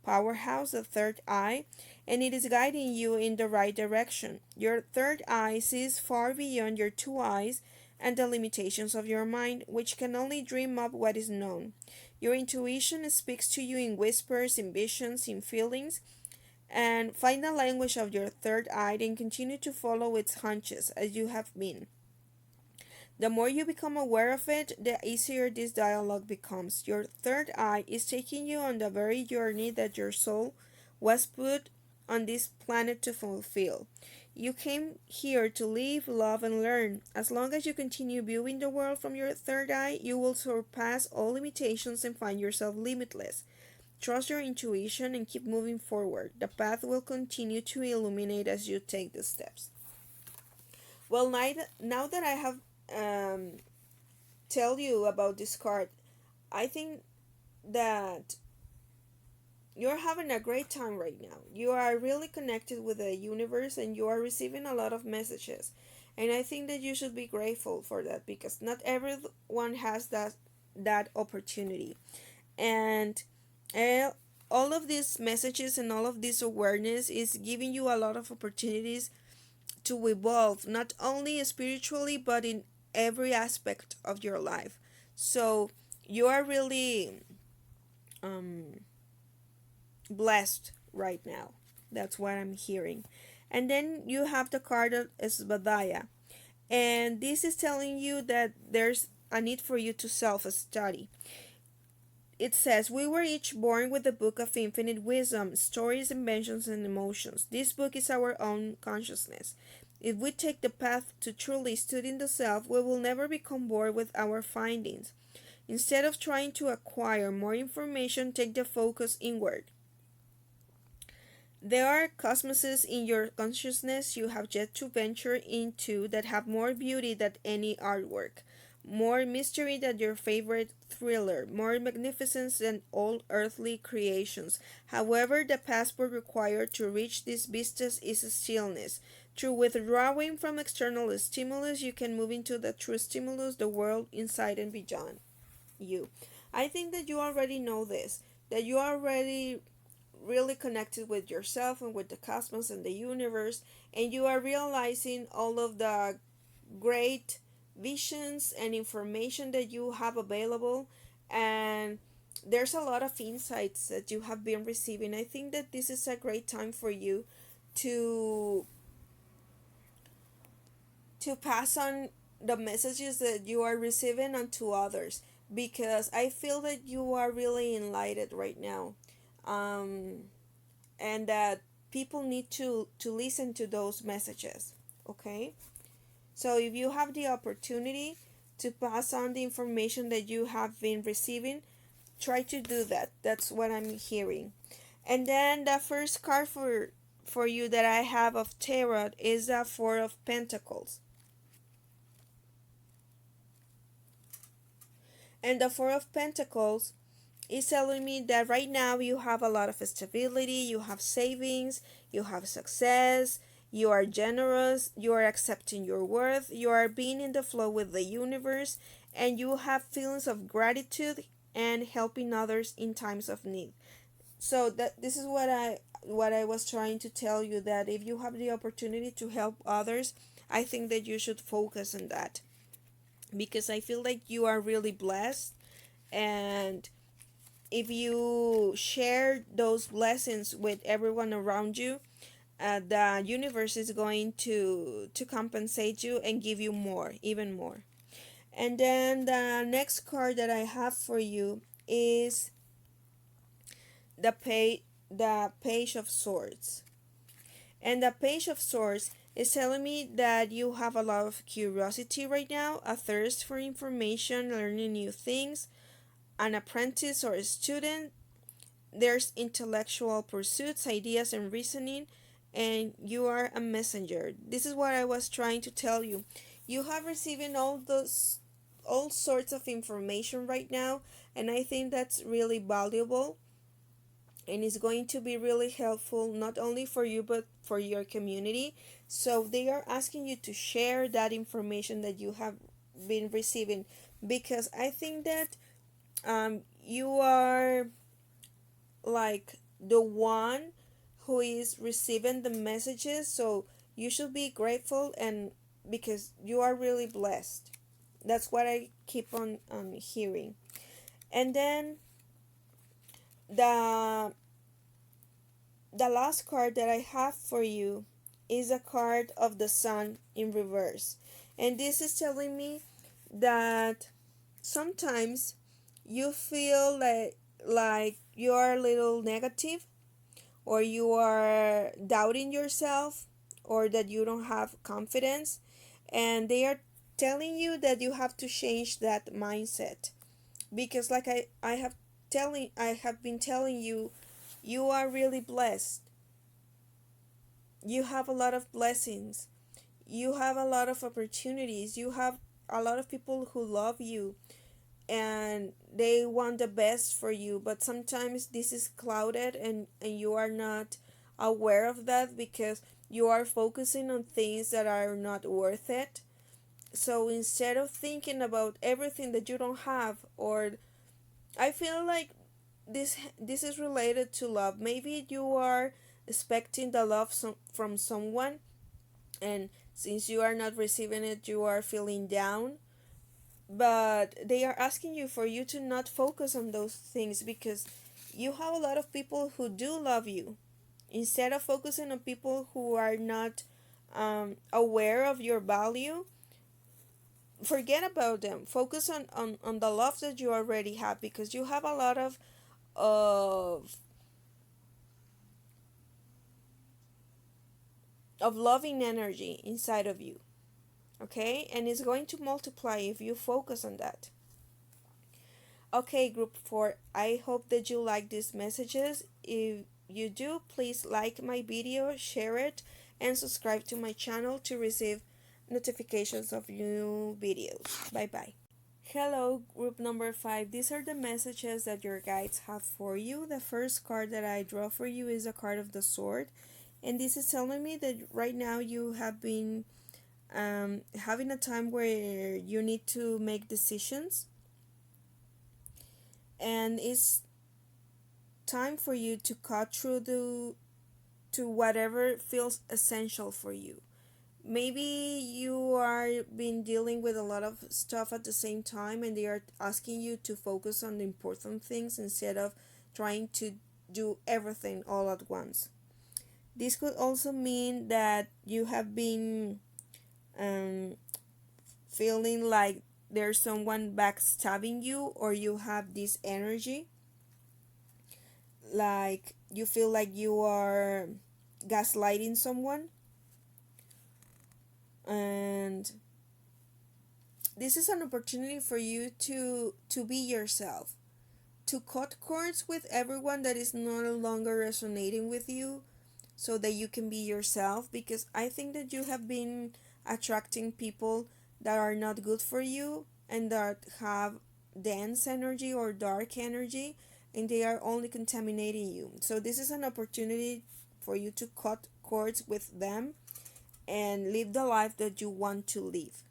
powerhouse, the third eye, and it is guiding you in the right direction. Your third eye sees far beyond your two eyes and the limitations of your mind, which can only dream up what is known. Your intuition speaks to you in whispers, in visions, in feelings, and find the language of your third eye and continue to follow its hunches as you have been. The more you become aware of it, the easier this dialogue becomes. Your third eye is taking you on the very journey that your soul was put on this planet to fulfill. You came here to live, love, and learn. As long as you continue viewing the world from your third eye, you will surpass all limitations and find yourself limitless. Trust your intuition and keep moving forward. The path will continue to illuminate as you take the steps. Well, now that I have um, tell you about this card, I think that you're having a great time right now. You are really connected with the universe and you are receiving a lot of messages. And I think that you should be grateful for that, because not everyone has that opportunity. And uh, all of these messages and all of this awareness is giving you a lot of opportunities to evolve, not only spiritually but in every aspect of your life. So you are really um, blessed right now. That's what I'm hearing. And then you have the card of Svadaya. And this is telling you that there's a need for you to self-study. It says, we were each born with the book of infinite wisdom, stories, inventions, and emotions. This book is our own consciousness. If we take the path to truly studying the self, we will never become bored with our findings. Instead of trying to acquire more information, take the focus inward. There are cosmoses in your consciousness you have yet to venture into that have more beauty than any artwork, more mystery than your favorite thriller, more magnificence than all earthly creations. However, the passport required to reach these vistas is stillness. Through withdrawing from external stimulus, you can move into the true stimulus, the world inside and beyond you. I think that you already know this, that you already really connected with yourself and with the cosmos and the universe, and you are realizing all of the great visions and information that you have available, and there's a lot of insights that you have been receiving. I think that this is a great time for you to pass on the messages that you are receiving onto others, because I feel that you are really enlightened right now, um, and that people need to listen to those messages. Okay, so if you have the opportunity to pass on the information that you have been receiving, try to do that. That's what I'm hearing. And then the first card for you that I have of tarot is the Four of Pentacles. And the Four of Pentacles is telling me that right now you have a lot of stability, you have savings, you have success, you are generous, you are accepting your worth, you are being in the flow with the universe, and you have feelings of gratitude and helping others in times of need. So that this is what I was trying to tell you, that if you have the opportunity to help others, I think that you should focus on that, because I feel like you are really blessed, and if you share those blessings with everyone around you, the universe is going to compensate you and give you more, even more. And then the next card that I have for you is the Page of Swords. And the Page of Swords is telling me that you have a lot of curiosity right now, a thirst for information, learning new things, an apprentice or a student. There's intellectual pursuits, ideas, and reasoning, and you are a messenger. This is what I was trying to tell you. You have receiving all sorts of information right now, and I think that's really valuable, and it's going to be really helpful not only for you but for your community. So they are asking you to share that information that you have been receiving, because I think that you are like the one who is receiving the messages, so you should be grateful, and because you are really blessed. That's what I keep on hearing. And then the the last card that I have for you is a card of the Sun in reverse, and this is telling me that sometimes you feel like you are a little negative, or you are doubting yourself, or that you don't have confidence, and they are telling you that you have to change that mindset, because like I have been telling you, you are really blessed. You have a lot of blessings, you have a lot of opportunities, you have a lot of people who love you, and they want the best for you, but sometimes this is clouded, and you are not aware of that, because you are focusing on things that are not worth it. So instead of thinking about everything that you don't have, or I feel like this is related to love. Maybe you are expecting the love from someone, and since you are not receiving it, you are feeling down, but they are asking you for you to not focus on those things, because you have a lot of people who do love you. Instead of focusing on people who are not aware of your value, forget about them. Focus on the love that you already have, because you have a lot of of loving energy inside of you. Okay, and it's going to multiply if you focus on that. Okay, group 4, I hope that you like these messages. If you do, please like my video, share it, and subscribe to my channel to receive notifications of new videos. Bye bye. Hello, group number 5. These are the messages that your guides have for you. The first card that I draw for you is a card of the sword, and this is telling me that right now you have been having a time where you need to make decisions, and it's time for you to cut through to whatever feels essential for you. Maybe you are been dealing with a lot of stuff at the same time, and they are asking you to focus on the important things instead of trying to do everything all at once. This could also mean that you have been um, feeling like there's someone backstabbing you, or you have this energy like you feel like you are gaslighting someone. And this is an opportunity for you to be yourself, to cut cords with everyone that is no longer resonating with you, so that you can be yourself, because I think that you have been attracting people that are not good for you and that have dense energy or dark energy, and they are only contaminating you. So this is an opportunity for you to cut cords with them and live the life that you want to live.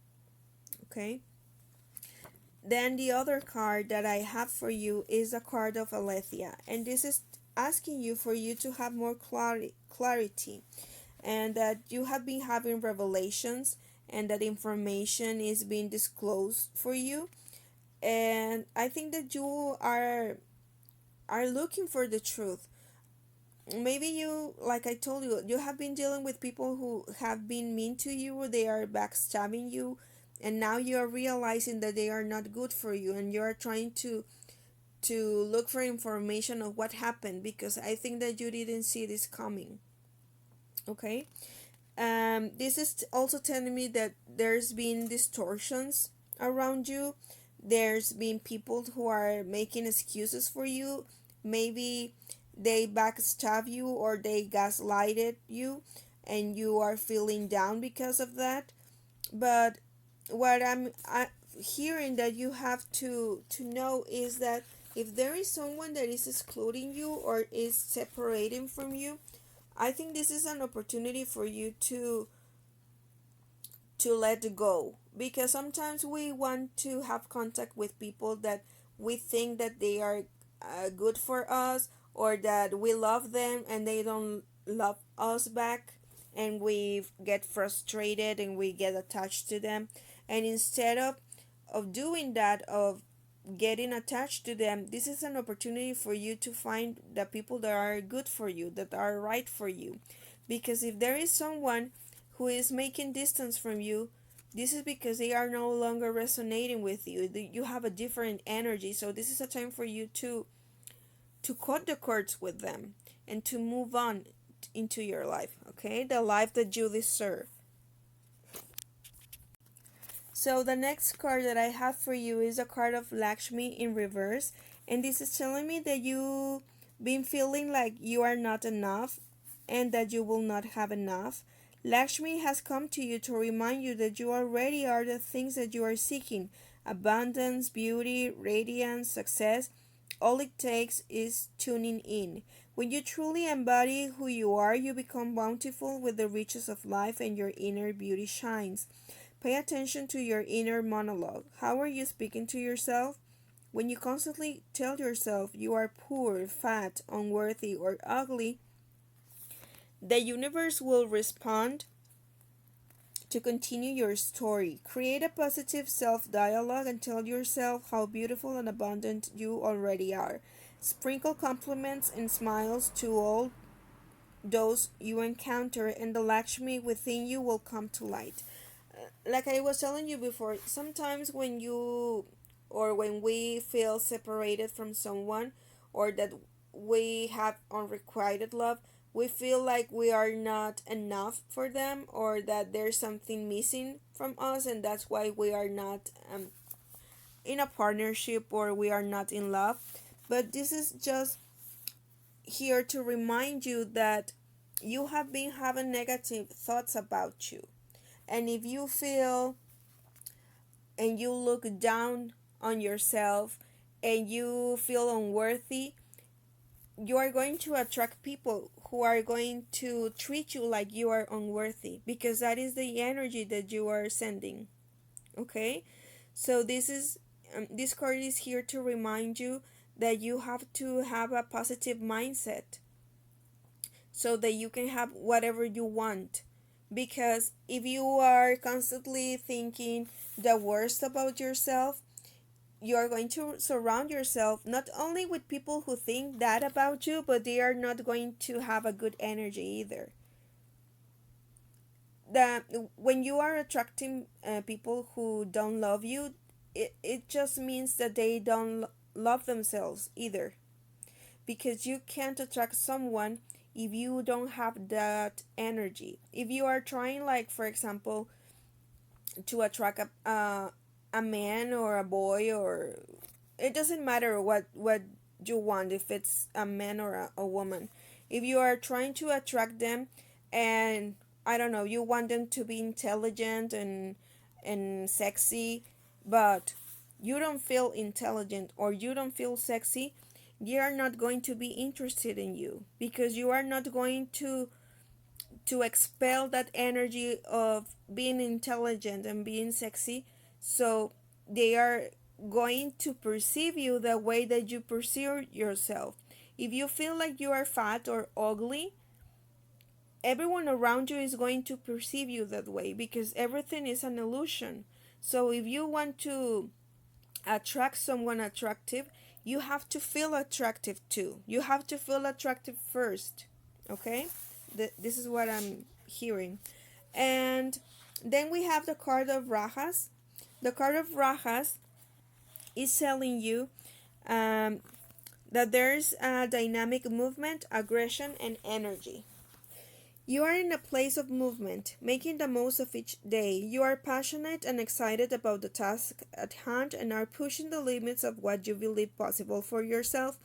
Okay? Then the other card that I have for you is a card of Alethia, and this is asking you for you to have more clarity, and that you have been having revelations, and that information is being disclosed for you. And I think that you are looking for the truth. Maybe you, like I told you, you have been dealing with people who have been mean to you, they are backstabbing you, and now you are realizing that they are not good for you, and you are trying to look for information of what happened, because I think that you didn't see this coming. Okay. This is also telling me that there's been distortions around you. There's been people who are making excuses for you. Maybe they backstab you or they gaslighted you, and you are feeling down because of that. But what I'm hearing that you have to know is that if there is someone that is excluding you or is separating from you, I think this is an opportunity for you to let go, because sometimes we want to have contact with people that we think that they are good for us, or that we love them and they don't love us back, and we get frustrated and we get attached to them. And instead of doing that, of getting attached to them, this is an opportunity for you to find the people that are good for you, that are right for you. Because if there is someone who is making distance from you, this is because they are no longer resonating with you. You have a different energy, so this is a time for you to cut the cords with them and to move on into your life, okay? The life that you deserve. So the next card that I have for you is a card of Lakshmi in reverse, and this is telling me that you've been feeling like you are not enough and that you will not have enough. Lakshmi has come to you to remind you that you already are the things that you are seeking: abundance, beauty, radiance, success. All it takes is tuning in. When you truly embody who you are, you become bountiful with the riches of life, and your inner beauty shines. Pay attention to your inner monologue. How are you speaking to yourself? When you constantly tell yourself you are poor, fat, unworthy, or ugly, the universe will respond to continue your story. Create a positive self dialogue and tell yourself how beautiful and abundant you already are. Sprinkle compliments and smiles to all those you encounter, and the Lakshmi within you will come to light. like I was telling you before, sometimes when you or when we feel separated from someone, or that we have unrequited love, we feel like we are not enough for them, or that there's something missing from us, and that's why we are not in a partnership, or we are not in love. But this is just here to remind you that you have been having negative thoughts about you. And if you feel and you look down on yourself and you feel unworthy, you are going to attract people who are going to treat you like you are unworthy, because that is the energy that you are sending. Okay? So this card is here to remind you that you have to have a positive mindset so that you can have whatever you want. Because if you are constantly thinking the worst about yourself, you are going to surround yourself not only with people who think that about you, but they are not going to have a good energy either. That when you are attracting people who don't love you, it just means that they don't love themselves either, because you can't attract someone if you don't have that energy. If you are trying, like for example, to attract a man or a boy, or it doesn't matter what you want, if it's a man or a woman, if you are trying to attract them, and I don't know, you want them to be intelligent and sexy, but you don't feel intelligent or you don't feel sexy, they are not going to be interested in you, because you are not going to expel that energy of being intelligent and being sexy. So they are going to perceive you the way that you perceive yourself. If you feel like you are fat or ugly, everyone around you is going to perceive you that way, because everything is an illusion. So if you want to attract someone attractive, you have to feel attractive too. You have to feel attractive first. Okay? This is what I'm hearing. And then we have the card of Rajas. The card of Rajas is telling you um, that there's a dynamic movement, aggression, and energy. You are in a place of movement, making the most of each day. You are passionate and excited about the task at hand and are pushing the limits of what you believe possible for yourself.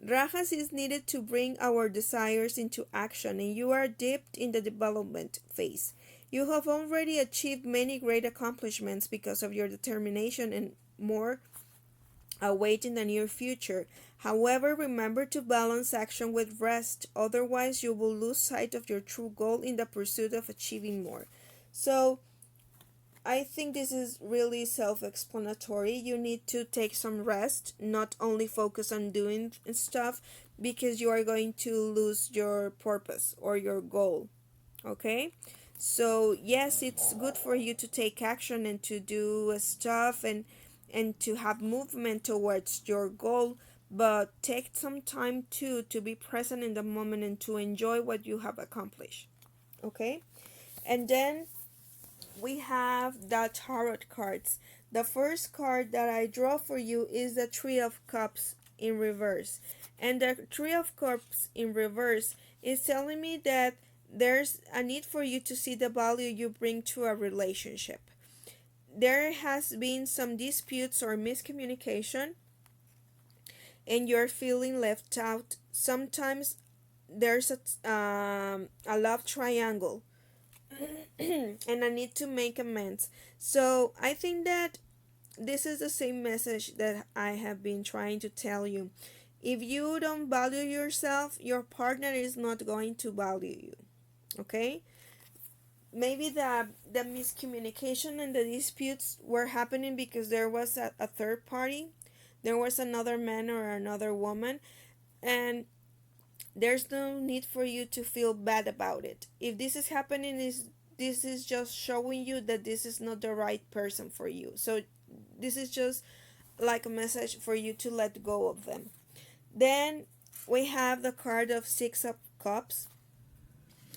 Rajas is needed to bring our desires into action, and you are deep in the development phase. You have already achieved many great accomplishments because of your determination, and more await in the near future. However, remember to balance action with rest, otherwise, you will lose sight of your true goal in the pursuit of achieving more. So, I think this is really self explanatory. You need to take some rest, not only focus on doing stuff, because you are going to lose your purpose or your goal. Okay? So, yes, it's good for you to take action and to do stuff and to have movement towards your goal, but take some time too to be present in the moment and to enjoy what you have accomplished. Okay? And then we have the tarot cards. The first card that I draw for you is the Three of Cups in reverse. And the Three of Cups in reverse is telling me that there's a need for you to see the value you bring to a relationship. There has been some disputes or miscommunication, and you're feeling left out. Sometimes there's a love triangle and I need to make amends. So I think that this is the same message that I have been trying to tell you. If you don't value yourself, your partner is not going to value you. Okay? Maybe the miscommunication and the disputes were happening because there was a third party. There was another man or another woman, and there's no need for you to feel bad about it. If this is happening, is this is just showing you that this is not the right person for you. So this is just like a message for you to let go of them. Then we have the card of Six of Cups.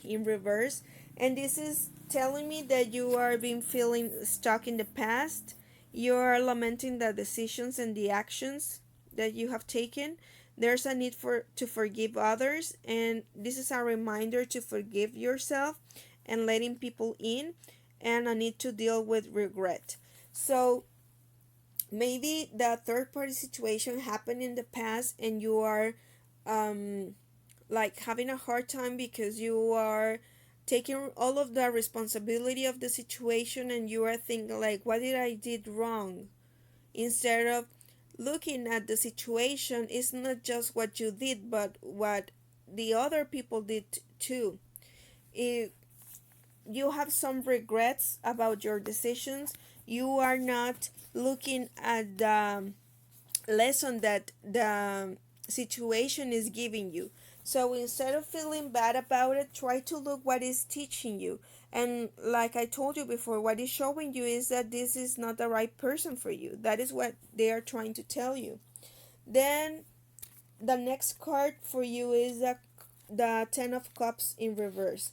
in reverse, and this is telling me that you are being feeling stuck in the past. You are lamenting the decisions and the actions that you have taken. There's a need for to forgive others, and this is a reminder to forgive yourself and letting people in, and a need to deal with regret. So maybe the third party situation happened in the past, and you are um like having a hard time because you are taking all of the responsibility of the situation, and you are thinking like, what did I did wrong, instead of looking at the situation. It's not just what you did but what the other people did too. If you have some regrets about your decisions, you are not looking at the lesson that the situation is giving you. So instead of feeling bad about it, try to look what is teaching you. And like I told you before, what is showing you is that this is not the right person for you. That is what they are trying to tell you. Then the next card for you is the Ten of Cups in reverse.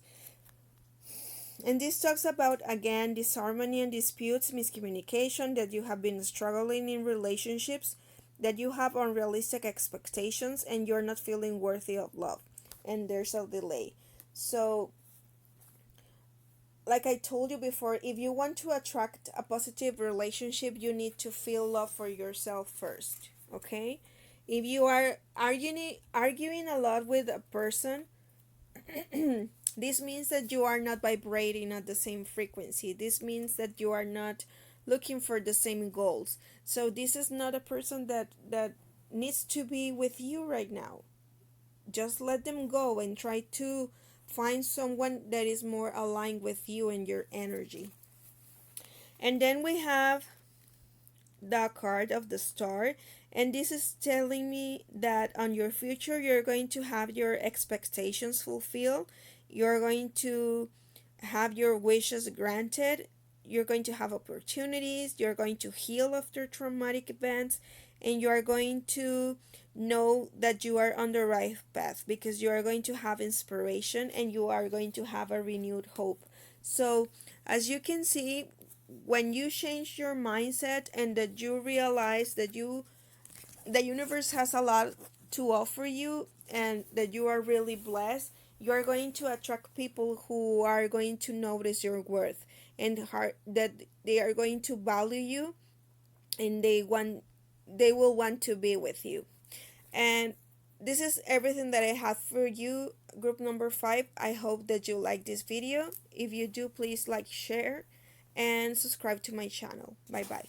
And this talks about, again, disharmony and disputes, miscommunication, that you have been struggling in relationships, that you have unrealistic expectations, and you're not feeling worthy of love. And there's a delay. So, like I told you before, if you want to attract a positive relationship, you need to feel love for yourself first. Okay? If you are arguing a lot with a person, this means that you are not vibrating at the same frequency. This means that you are not looking for the same goals. So this is not a person that needs to be with you right now. Just let them go and try to find someone that is more aligned with you and your energy. And then we have the card of the Star, and this is telling me that on your future you're going to have your expectations fulfilled, you're going to have your wishes granted, you're going to have opportunities, you're going to heal after traumatic events, and you are going to know that you are on the right path, because you are going to have inspiration and you are going to have a renewed hope. So as you can see, when you change your mindset and that you realize that the universe has a lot to offer you and that you are really blessed, you are going to attract people who are going to notice your worth, and that they are going to value you, and they will want to be with you. And this is everything that I have for you, group number 5. I hope that you like this video. If you do, please like, share, and subscribe to my channel. Bye bye.